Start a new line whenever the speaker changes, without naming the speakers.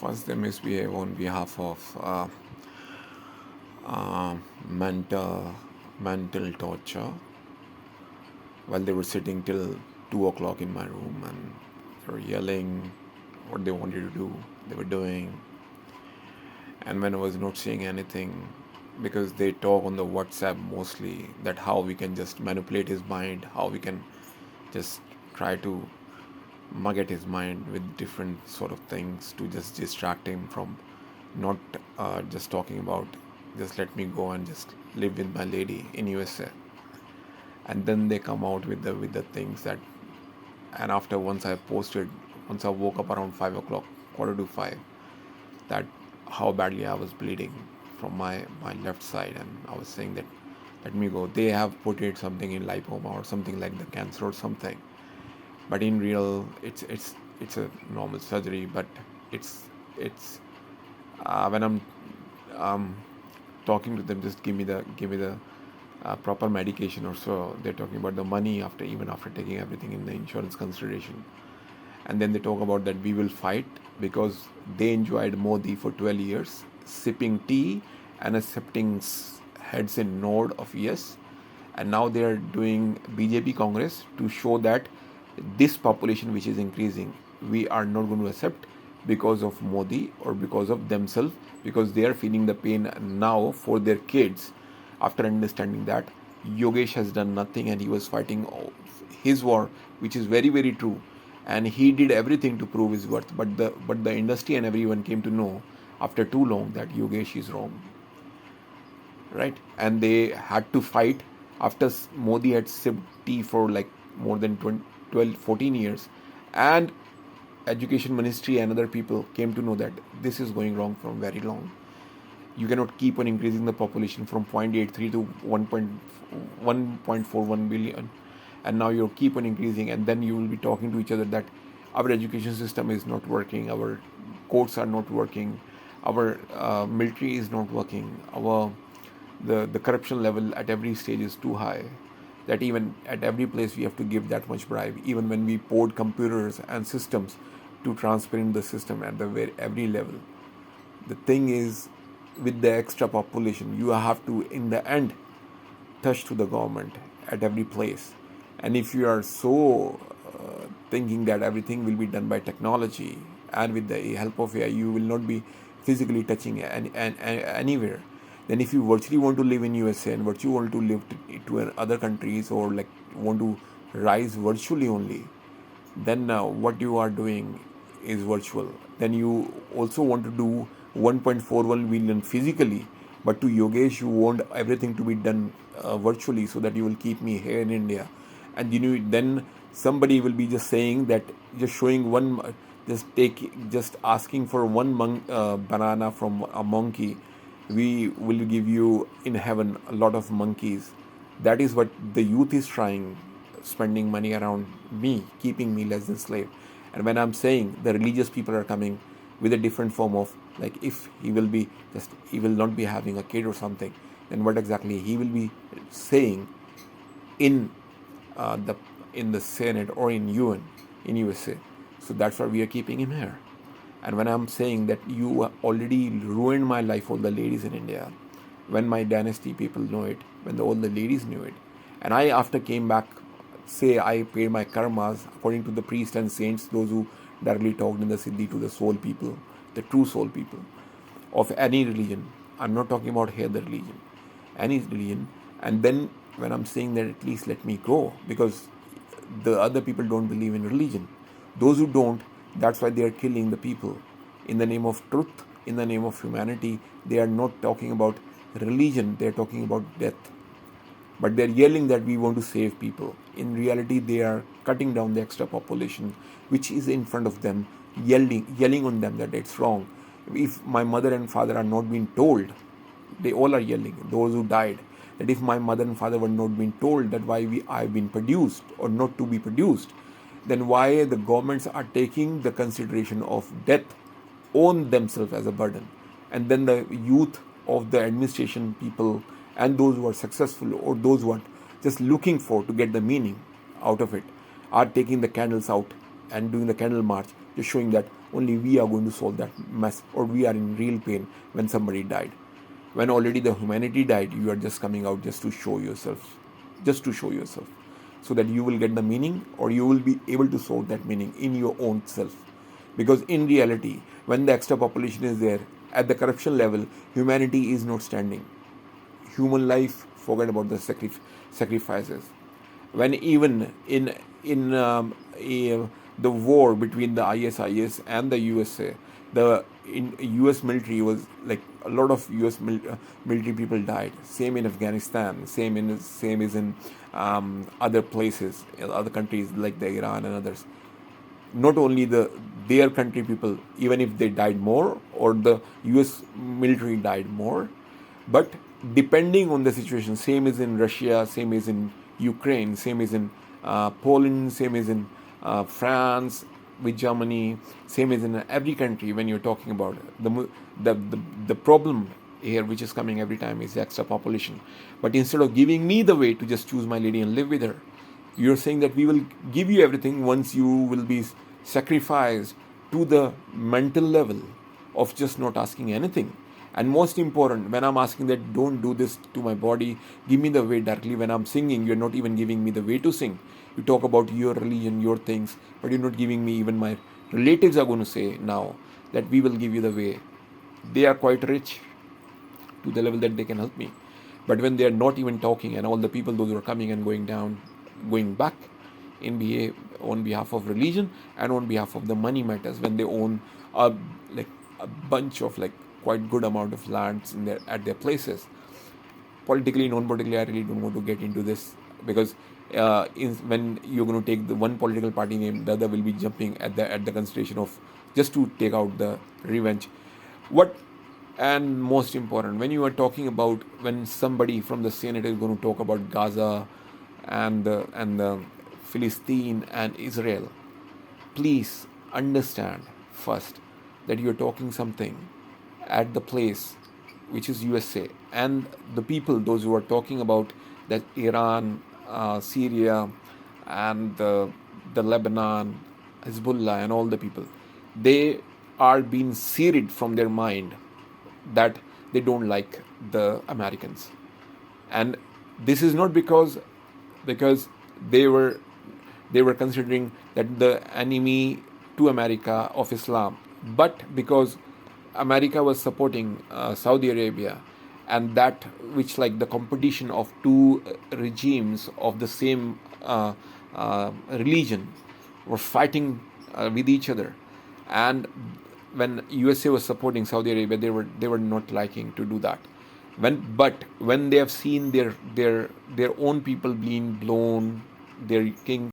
First, they misbehave on behalf of mental torture while they were sitting till 2 o'clock in my room, and they were yelling what they wanted to do. They were doing, and when I was not saying anything, because they talk on the WhatsApp mostly, that how we can just manipulate his mind, how we can just try to mug at his mind with different sort of things to just distract him from not just talking about just let me go and just live with my lady in USA. And then they come out with the things that, and after once I woke up around 5 o'clock, quarter to five, that how badly I was bleeding from my left side, and I was saying that let me go. They have put it something in lipoma or something like the cancer or something, but in real it's a normal surgery. But it's when I'm talking to them, just give me the proper medication or so. They're talking about the money after, even after taking everything in the insurance consideration. And then they talk about that we will fight because they enjoyed Modi for 12 years, sipping tea and accepting heads and nod of yes. And now they are doing BJP Congress to show that this population which is increasing, we are not going to accept because of Modi or because of themselves, because they are feeling the pain now for their kids after understanding that Yogesh has done nothing and he was fighting his war, which is very, very true. And he did everything to prove his worth. But the industry and everyone came to know after too long that Yogesh is wrong, right? And they had to fight after Modi had sipped tea for like more than 20, 12, 14 years. And education ministry and other people came to know that this is going wrong from very long. You cannot keep on increasing the population from 0.83 to 1.41 billion, and now you keep on increasing, and then you will be talking to each other that our education system is not working, our courts are not working, our military is not working, our the corruption level at every stage is too high, that even at every place we have to give that much bribe, even when we poured computers and systems to transparent the system at the every level. The thing is, with the extra population, you have to in the end touch to the government at every place. And if you are so thinking that everything will be done by technology and with the help of AI, you will not be physically touching anywhere. Then if you virtually want to live in USA and virtually want to live to other countries, or like want to rise virtually only, then what you are doing is virtual. Then you also want to do 1.41 billion physically, but to Yogesh you want everything to be done virtually, so that you will keep me here in India. And then somebody will be just saying that, just showing one, just asking for one banana from a monkey, we will give you in heaven a lot of monkeys. That is what the youth is trying, spending money around me, keeping me less than slave. And when I'm saying the religious people are coming with a different form of, like, if he will not be having a kid or something, then what exactly he will be saying in the Senate or in UN in USA. So that's why we are keeping him here. And when I'm saying that you already ruined my life, all the ladies in India, when my dynasty people know it, when all the ladies knew it, and I after came back, say I paid my karmas according to the priests and saints, those who directly talked in the Siddhi to the soul people, the true soul people of any religion. I'm not talking about here the religion, any religion. And then when I'm saying that, at least let me go, because the other people don't believe in religion. Those who don't, that's why they are killing the people. In the name of truth, in the name of humanity, they are not talking about religion, they are talking about death. But they're yelling that we want to save people. In reality, they are cutting down the extra population, which is in front of them, yelling on them that it's wrong. If my mother and father are not being told, they all are yelling, those who died, that if my mother and father were not being told that why I've been produced or not to be produced, then why the governments are taking the consideration of death on themselves as a burden. And then the youth of the administration people and those who are successful, or those who are just looking for to get the meaning out of it, are taking the candles out and doing the candle march, just showing that only we are going to solve that mess, or we are in real pain when somebody died. When already the humanity died, you are just coming out just to show yourself, so that you will get the meaning, or you will be able to solve that meaning in your own self. Because in reality, when the extra population is there, at the corruption level, humanity is not standing. Human life, forget about the sacrifices. When even the war between the ISIS and the USA, the US military was like a lot of military people died. Same in Afghanistan, same is in other places, other countries like the Iran and others. Not only their country people, even if they died more, or the US military died more, but depending on the situation, same is in Russia, same is in Ukraine, same is in Poland, same is in France with Germany, same is in every country. When you're talking about the problem here, which is coming every time, is the extra population. But instead of giving me the way to just choose my lady and live with her, you're saying that we will give you everything once you will be sacrificed to the mental level of just not asking anything. And most important, when I'm asking that don't do this to my body, give me the way directly. When I'm singing, you're not even giving me the way to sing. You talk about your religion, your things, but you're not giving me. Even my relatives are going to say now that we will give you the way. They are quite rich to the level that they can help me. But when they are not even talking, and all the people, those who are coming and going back on behalf of religion and on behalf of the money matters, when they own a bunch of quite good amount of lands at their places. Politically, non-politically, I really don't want to get into this, because when you're going to take the one political party name, the other will be jumping at the consideration of just to take out the revenge. And most important, when you are talking about, when somebody from the Senate is going to talk about Gaza and the Philistine and Israel, please understand first that you're talking something at the place which is USA, and the people, those who are talking about that Iran, Syria, and the Lebanon, Hezbollah, and all the people, they are being seared from their mind that they don't like the Americans. And this is not because they were considering that the enemy to America of Islam, but because America was supporting Saudi Arabia, and that which the competition of two regimes of the same religion were fighting with each other. And when USA was supporting Saudi Arabia, they were not liking to do that. But when they have seen their own people being blown, their king